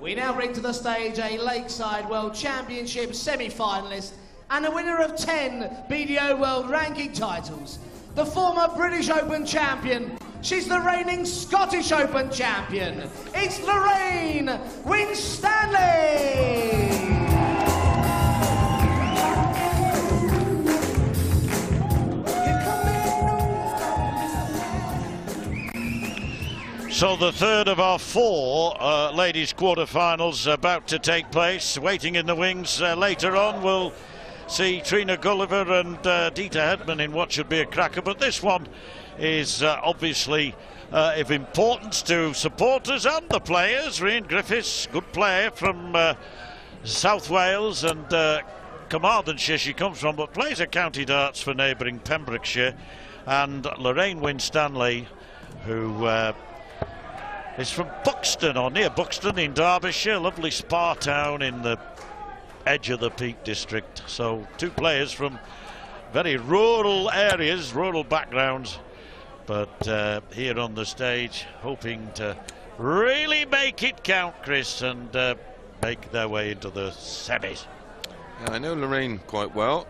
We now bring to the stage a Lakeside World Championship semi-finalist and a winner of 10 BDO World Ranking titles. The former British Open champion, she's the reigning Scottish Open champion. It's Lorraine Winstanley! So the third of our four ladies quarterfinals about to take place. Waiting in the wings later on, we'll see Trina Gulliver and Dita Hedman in what should be a cracker. But this one is obviously of importance to supporters and the players. Rhian Griffiths, good player from South Wales and Carmarthenshire she comes from, but plays at County Darts for neighbouring Pembrokeshire. And Lorraine Winstanley, who is from Buxton, or near Buxton in Derbyshire, lovely spa town in the edge of the Peak District. So two players from very rural areas, rural backgrounds, but here on the stage hoping to really make it count, Chris, and make their way into the semis. Yeah, I know Lorraine quite well.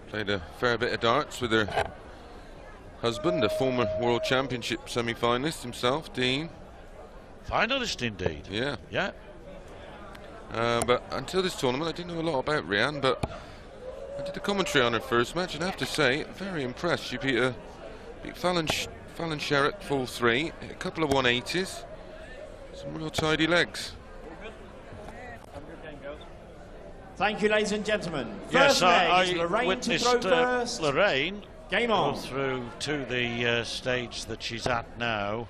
Played a fair bit of darts with her husband, a former World Championship semi-finalist himself, Dean. Finalist indeed. Yeah. Yeah. But until this tournament, I didn't know a lot about Rhian, but I did the commentary on her first match, and I have to say, very impressed. She beat Fallon Sherritt full 3, a couple of 180s, some real tidy legs. Thank you, ladies and gentlemen. Yes, first leg is Lorraine witnessed to throw first. Lorraine Game go on. through to the stage that she's at now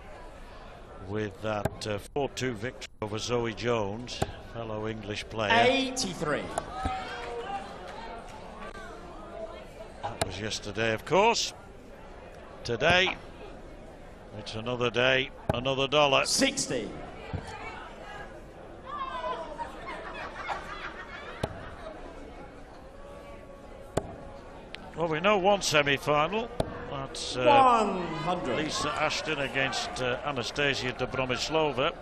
with that 4-2 victory over Zoe Jones, fellow English player. 83. That was yesterday, of course. Today, it's another day, another dollar. 60. Well, we know one semi-final. That's 100. Lisa Ashton against Anastasia Dobromislova.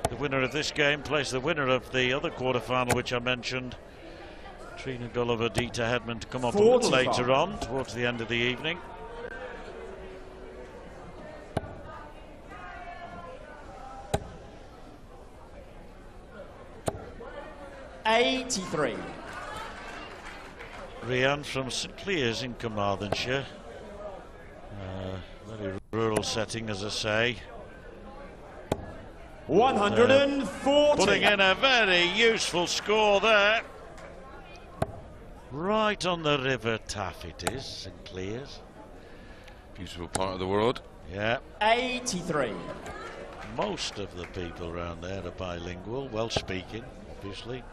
The winner of this game plays the winner of the other quarter-final, which I mentioned. Trina Gulliver, Dita Hedman to come up a little later on, towards the end of the evening. $83. Rhian from St Clears in Carmarthenshire. Very rural setting, as I say. 140. Putting in a very useful score there. Right on the River Taff it is, St Clears. Beautiful part of the world. Yeah. 83. Most of the people around there are bilingual, Welsh speaking, obviously.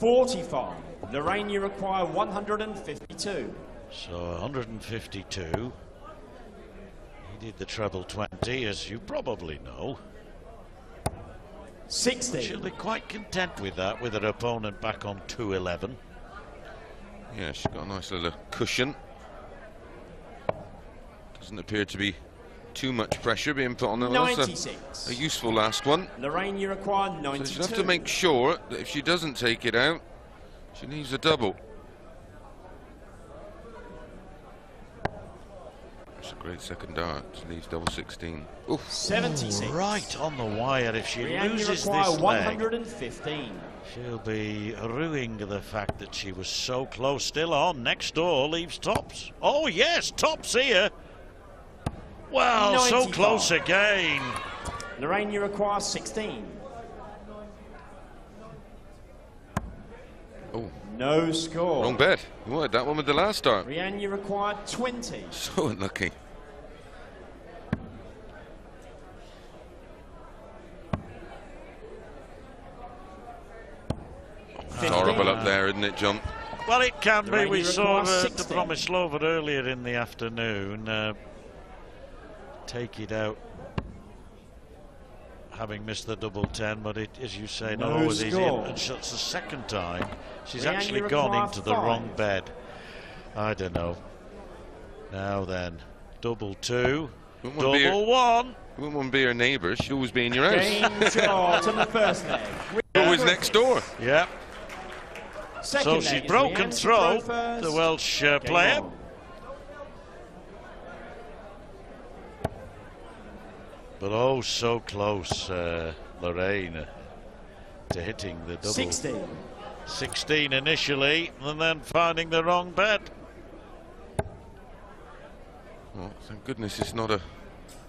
$45. Lorraine, you require 152. So 152. He did the treble 20, as you probably know. 60. She'll be quite content with that, with her opponent back on 211. Yeah, she's got a nice little cushion. Doesn't appear to be too much pressure being put on her. 96. A useful last one. Lorraine, you require 92. So she'll have to make sure that if she doesn't take it out, she needs a double. That's a great second dart. She leaves double 16. Oof. 76. Right on the wire. If she Rhian, you loses require this leg, 115. she'll be ruining the fact that she was so close. Still on. Next door leaves tops. Oh yes, tops here. Well, 95. so close again. Lorraine, you require 16. Oh, no score. wrong bet. You wanted that one with the last dart. Rhian, you require 20. So unlucky. It's horrible up there, isn't it, John? Well, it can be. We saw requires Dobromislova earlier in the afternoon take it out, having missed the double 10, but it, as you say, not always easy. And that's the second time she's actually gone into the wrong bed. I don't know. Now then, double 2. Double one. You wouldn't want to be her neighbour. She'd always be in your house. Game shot on the first leg. Always next door. Yeah. Second So leg she's is broken Rhiannon throw, first. the Welsh Game player. on. But oh, so close, Lorraine, to hitting the double. 16. 16 initially, and then finding the wrong bed. Well, thank goodness it's not a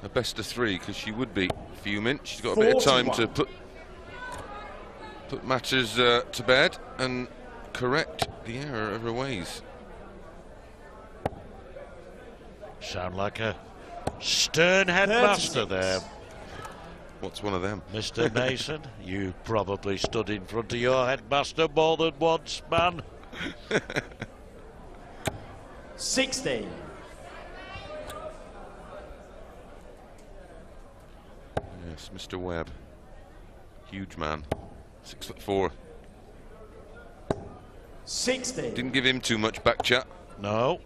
best of three, because she would be fuming. She's got a bit of time to put matters to bed and correct the error of her ways. Sound like a stern headmaster there. What's one of them? Mr. Mason, you probably stood in front of your headmaster more than once, man. 16. Yes, Mr. Webb. Huge man. 6'4". 16. Didn't give him too much back chat. No.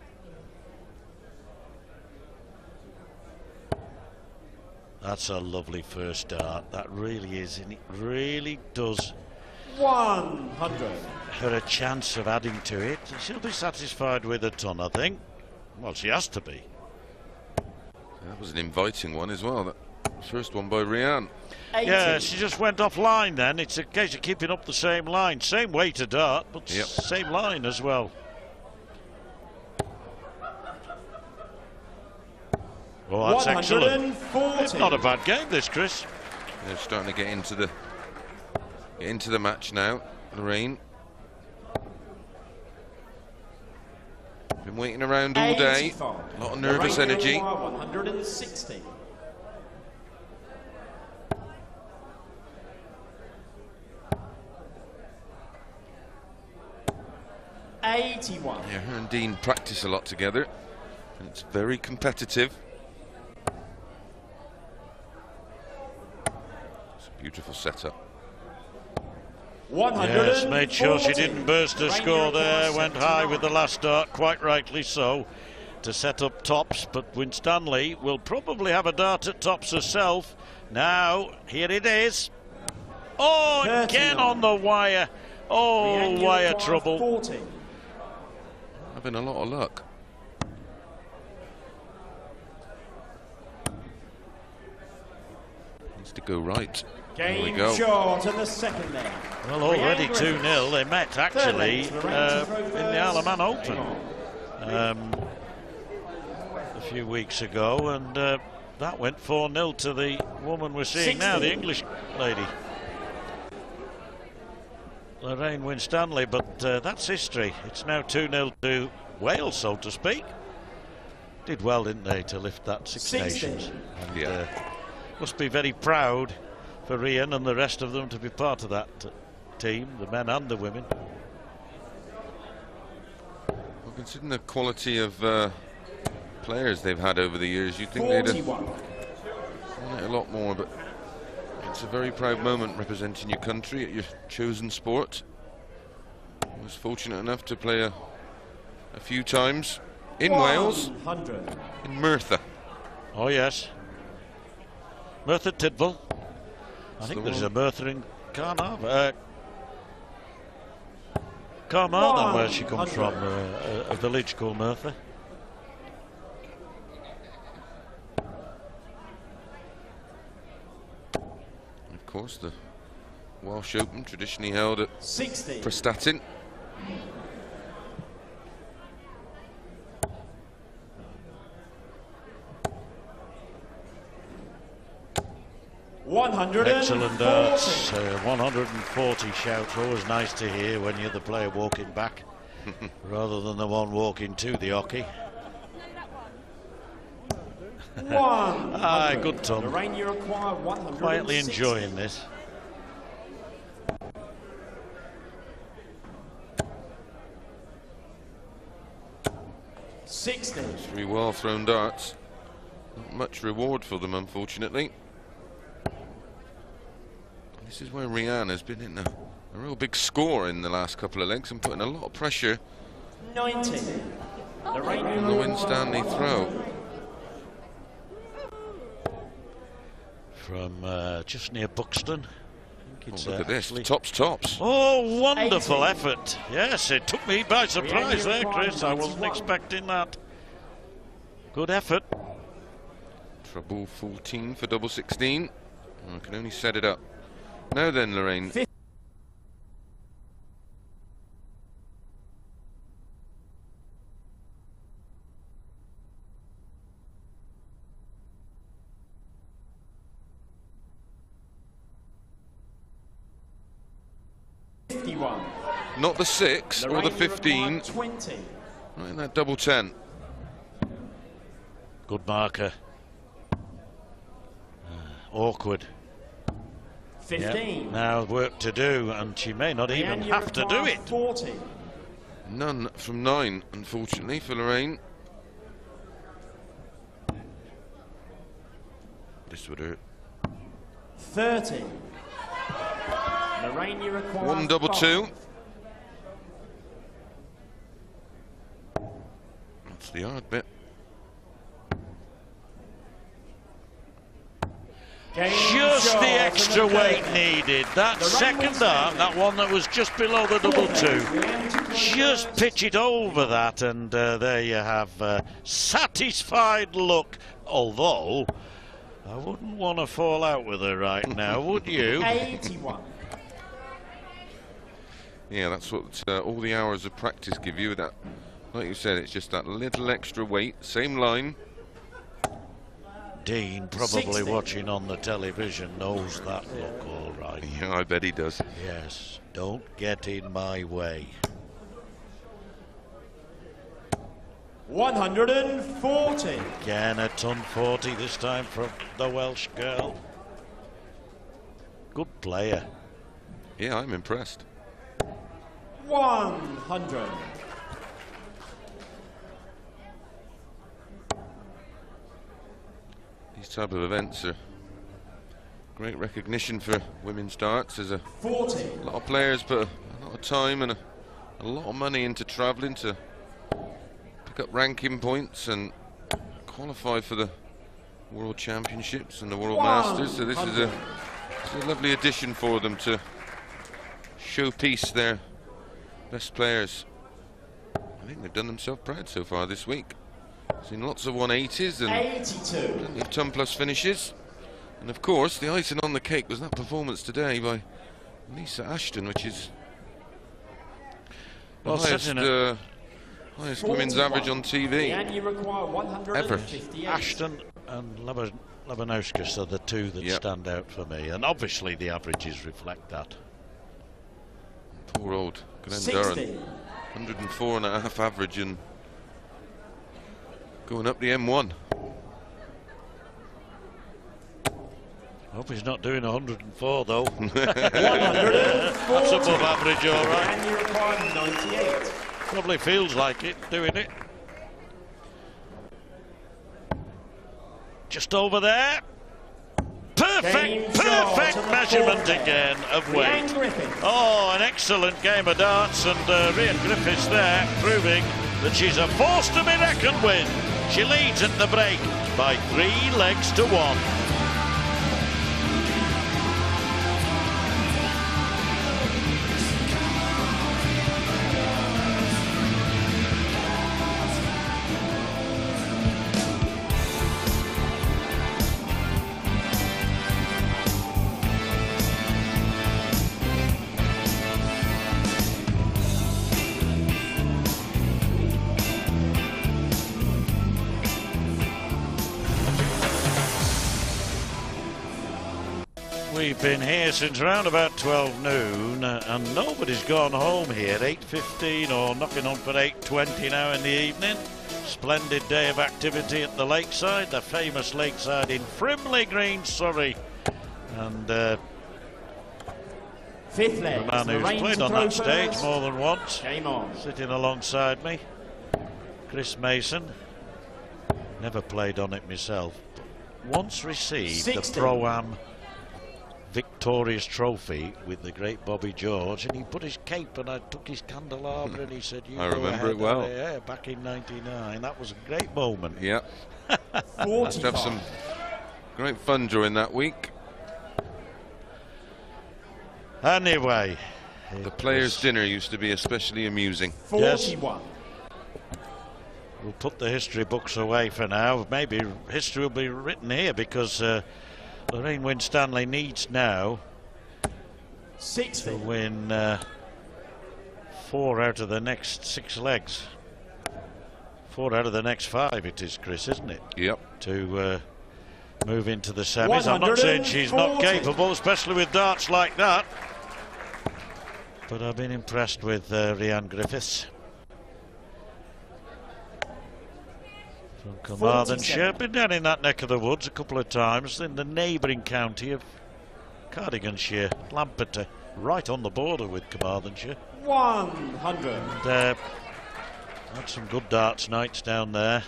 That's a lovely first dart. That really is, and it really does 100. her a chance of adding to it. She'll be satisfied with a ton, I think. Well, she has to be. That was an inviting one as well. That first one by Rhiannon. 18. Yeah, she just went offline then. It's a case of keeping up the same line. Same way to dart, but Yep. same line as well. Oh, that's excellent. 140. Not a bad game, this, Chris. They're starting to get into the match now. Lorraine. Been waiting around all day. 85. A lot of nervous Lorraine energy. Uruguay, 160. $81. Yeah, her and Dean practice a lot together, and it's very competitive. It's a beautiful setup. 140. Yes, made sure she didn't burst her Lorraine score Uruguay, there. Went high with the 79. last dart, quite rightly so, to set up tops. But Winstanley will probably have a dart at tops herself. Now, here it is. Oh, again 39. on the wire. Oh, Lorraine wire Uruguay, trouble. 40. Having a lot of luck. Needs to go right. There we Game go. shot in the second leg. Well, already Rhiannon 2-0. They met actually in the Alaman Open a few weeks ago, and that went 4-0 to the woman we're seeing now, the English lady, Lorraine Winstanley. But that's history. It's now 2-0 to Wales, so to speak. Did well, didn't they, to lift that Six 60. Nations? And, Yeah. must be very proud for Rhiannon and the rest of them to be part of that team, the men and the women. Well, considering the quality of players they've had over the years, you'd think they'd have 41. won it a lot more, but it's a very proud moment representing your country at your chosen sport. I was fortunate enough to play a few times in Wales, 100. in Merthyr. Oh yes, Merthyr Tydfil. I think the there's one. a Merthyr in Carnarvon. Carmarthen, where she comes from, a village called Merthyr. Of course, the Welsh Open traditionally held at 60. Prestatyn. Excellent darts, 140 shouts. Always nice to hear when you're the player walking back rather than the one walking to the hockey. Ah, good ton. Lorraine Uruguay, 160. Quietly enjoying this. Three well thrown darts. Not much reward for them, unfortunately. This is where Rhiannon has been hitting a real big score in the last couple of legs and putting a lot of pressure 90. on the Winstanley throw. from just near Buxton. Look at this, tops. Oh, wonderful 80. effort. Yes, it took me by surprise there, Chris. I wasn't expecting that. Good effort. Treble 14 for double 16. I can only set it up. Now then, Lorraine. 51. Not the 6 or the Lorraine, 15. 20. Right in that double 10. Good marker. Awkward. 15. Yep. Now work to do, and she may not even have to do it. 40. None from 9, unfortunately, for Lorraine. This would hurt. 30. Lorraine, you require 1 double 5. 2. That's the hard bit. Just the extra weight needed. That second arm, that one that was just below the double 2, just pitch it over that, and there you have satisfied look. Although I wouldn't want to fall out with her right now, would you? 81. Yeah, that's what all the hours of practice give you. That, like you said, it's just that little extra weight. Same line. Dean, probably 60. watching on the television, knows that look all right. Yeah, I bet he does. Yes, don't get in my way. 140. Again, a ton 40 this time from the Welsh girl. Good player. Yeah, I'm impressed. 100. These type of events are great recognition for women's darts. There's a 40. lot of players put a lot of time and a lot of money into travelling to pick up ranking points and qualify for the World Championships and the World Masters. So this is a lovely addition for them to showpiece their best players. I think they've done themselves proud so far this week. Seen lots of 180s and 82. plenty of ton plus finishes. And of course, the icing on the cake was that performance today by Lisa Ashton, which is the highest women's average on TV And you require 158. Ashton and Labanowskis are the two that stand out for me, and obviously the averages reflect that. Poor old Glenn 60. Durran, 104.5 average and going up the M1. Hope he's not doing 104 though. 140. That's above average, all right. And you require 98. Probably feels like it, doing it. Just over there. Perfect measurement again of weight. Oh, an excellent game of darts, and Rhian Griffiths there proving that she's a force to be reckoned with. She leads at the break by 3 legs to 1. We've been here since around about 12 noon and nobody's gone home here. 8:15 or knocking on for 8:20 now in the evening. Splendid day of activity at the lakeside, the famous lakeside in Frimley Green, Surrey. And Fifth leg. the man who's played on that stage more than once, Game on. sitting alongside me, Chris Mason. Never played on it myself, but once received 60. the Pro-Am Victorious Trophy with the great Bobby George, and he put his cape and I took his candelabra and he said, you I go remember ahead. it well. Yeah, back in '99. That was a great moment. Yeah. Let's have some great fun during that week. Anyway, The players' dinner used to be especially amusing. 41. we'll put the history books away for now. Maybe history will be written here, because Lorraine Winstanley needs now 60. to win 4 out of the next 6 legs. 4 out of the next 5 it is, Chris, isn't it? Yep. To move into the semis. I'm not saying she's not capable, especially with darts like that. But I've been impressed with Rhian Griffiths. From Carmarthenshire. Been down in that neck of the woods a couple of times, in the neighbouring county of Cardiganshire, Lampeter, right on the border with Carmarthenshire. 100. Had some good darts nights down there.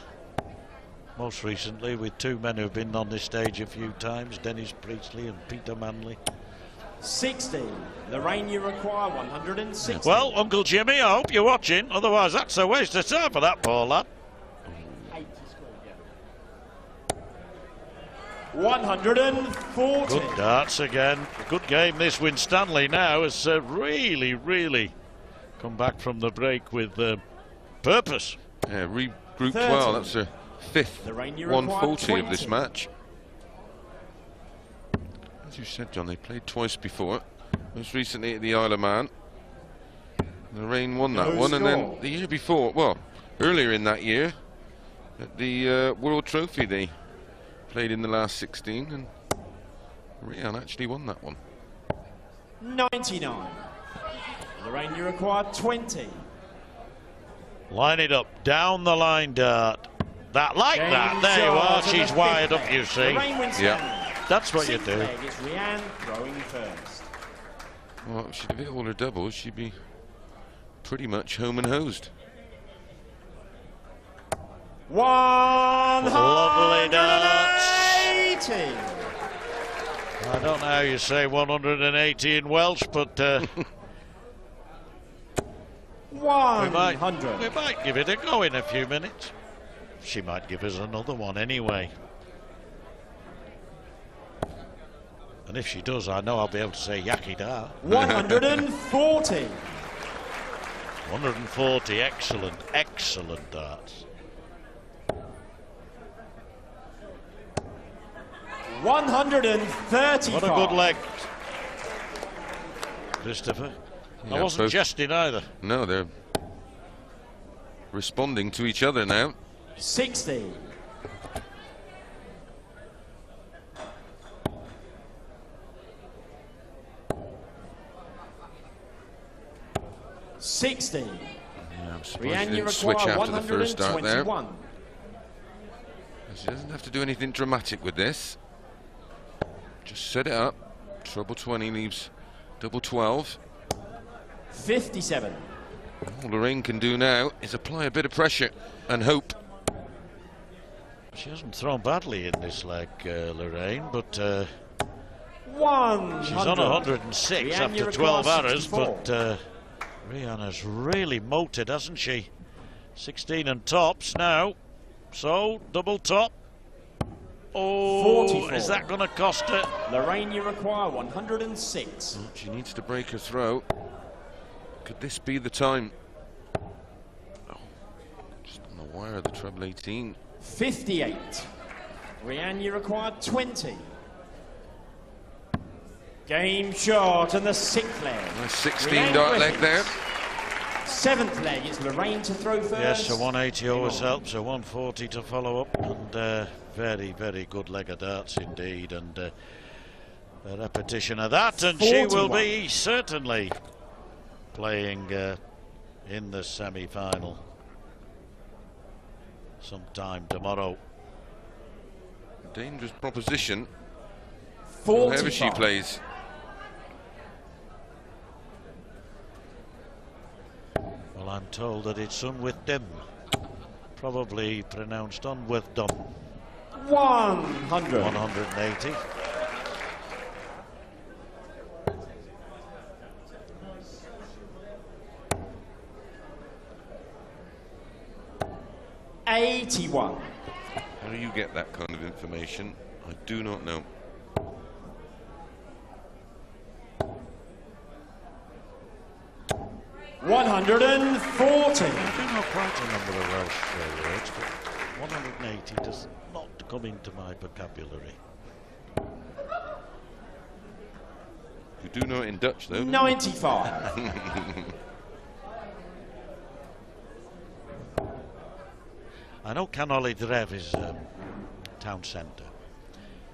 Most recently with 2 men who've been on this stage a few times, Dennis Priestley and Peter Manley. 60. Lorraine, you require 160. Well, Uncle Jimmy, I hope you're watching. Otherwise, that's a waste of time for that poor lad. 140. Good darts again. Good game this. Winstanley now has really come back from the break with purpose. Yeah, regrouped well. That's her 5th 140 of this match. As you said, John, they played twice before. Most recently at the Isle of Man. Lorraine won that one, and then the year before, well, earlier in that year, at the World Trophy, they played in the last 16, and Rhian actually won that one. 99. Lorraine, you require 20. Line it up, down the line dart. That, like that, there you are, she's wired up, you see. Yeah. That's what you do. It's Rhian throwing first. Well, if she'd have hit all her doubles, she'd be pretty much home and hosed. 180. I don't know how you say 180 in Welsh, but 100. we might give it a go in a few minutes. She might give us another one anyway. And if she does, I know I'll be able to say Yaki Da. 140. 140, excellent darts. 130. What a good leg, Christopher. Yeah, I wasn't jesting either. No, they're responding to each other now. 60. 60. Yeah, I'm surprised Rhian, she you didn't switch require after the first start there. 121. She doesn't have to do anything dramatic with this. Just set it up. Treble 20 leaves double 12. 57. All Lorraine can do now is apply a bit of pressure and hope. She hasn't thrown badly in this leg, Lorraine, but 100. she's on 106 Rhian, after you 12 require arrows, 64. but Rhian has really motored, hasn't she? 16 and tops now, so double top. Oh, 44. Is that going to cost her? Lorraine, you require 106. Well, she needs to break her throw. Could this be the time? Oh, just on the wire of the treble 18. 58. Rhian, you require 20. Game shot and the 6th leg. Nice 16 Rhian dart leg Griffiths. there. 7th leg is Lorraine to throw first. Yes, a 180 always helps, a 140 to follow up, and very good leg of darts indeed, and a repetition of that, and 41. she will be certainly playing in the semi-final sometime tomorrow. Dangerous proposition. 45. Whoever she plays. Well, I'm told that it's Unwithdom, probably pronounced Unwithdom. 100. 180. How do you get that kind of information? I do not know. 140. I do know quite a number of Welsh words, but 180 does not come into my vocabulary. You do know it in Dutch, though. 95. I know Canol Dref is town centre,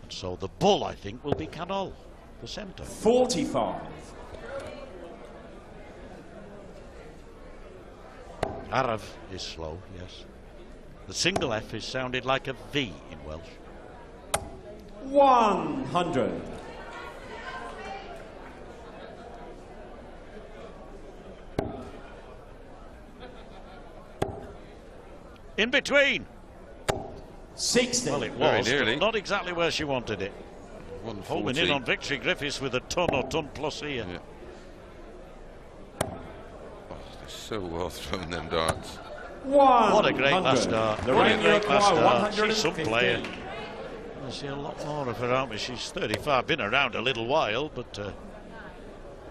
and so the bull, I think, will be Canol, the centre. 45. Araf is slow, yes. The single F is sounded like a V in Welsh. 100. In between. 60. Well, it Very was, nearly. but not exactly where she wanted it. 140. Homing in on victory, Griffiths with a ton or ton plus here. Yeah. Oh, they're so well thrown, them darts. What a great last start. The What a rain great last require start. She's some 115. player. We'll see a lot more of her, aren't we? She's 35, been around a little while, but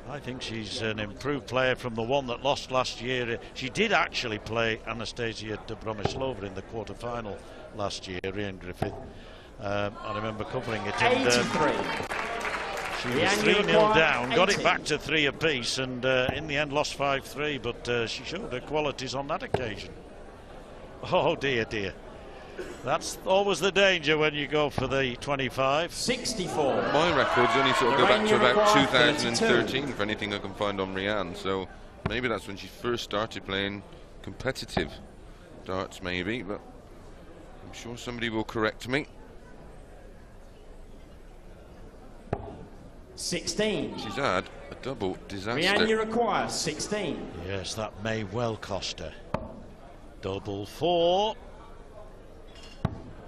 I think she's an improved player from the one that lost last year. She did actually play Anastasia Dobromislova in the quarter-final last year, Rhian Griffith. I remember covering it. And, 83. she was 3-0 down, got it back to 3 apiece, and in the end lost 5-3, but she showed her qualities on that occasion. Oh dear, dear. That's always the danger when you go for the 25. 64. My records only sort of go back to about Lorraine 2013 for anything I can find on Rhian, so maybe that's when she first started playing competitive darts, maybe, but I'm sure somebody will correct me. 16. She's had a double disaster. Rhian, you require 16. Yes, that may well cost her. Double 4.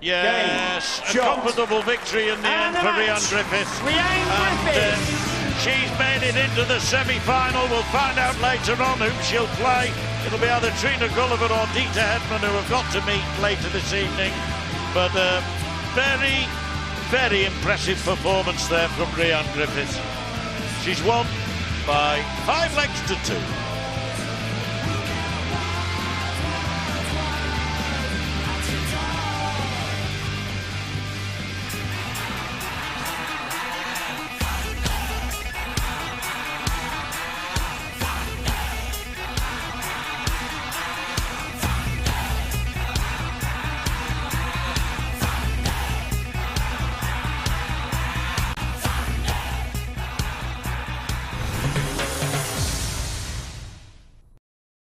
Yes, a Shot. comfortable victory in the end for Rhian Griffiths. Rhian Griffiths. She's made it into the semi-final. We'll find out later on who she'll play. It'll be either Trina Gulliver or Dita Hedman who have got to meet later this evening. But very, very impressive performance there from Rhian Griffiths. She's won by 5 legs to 2.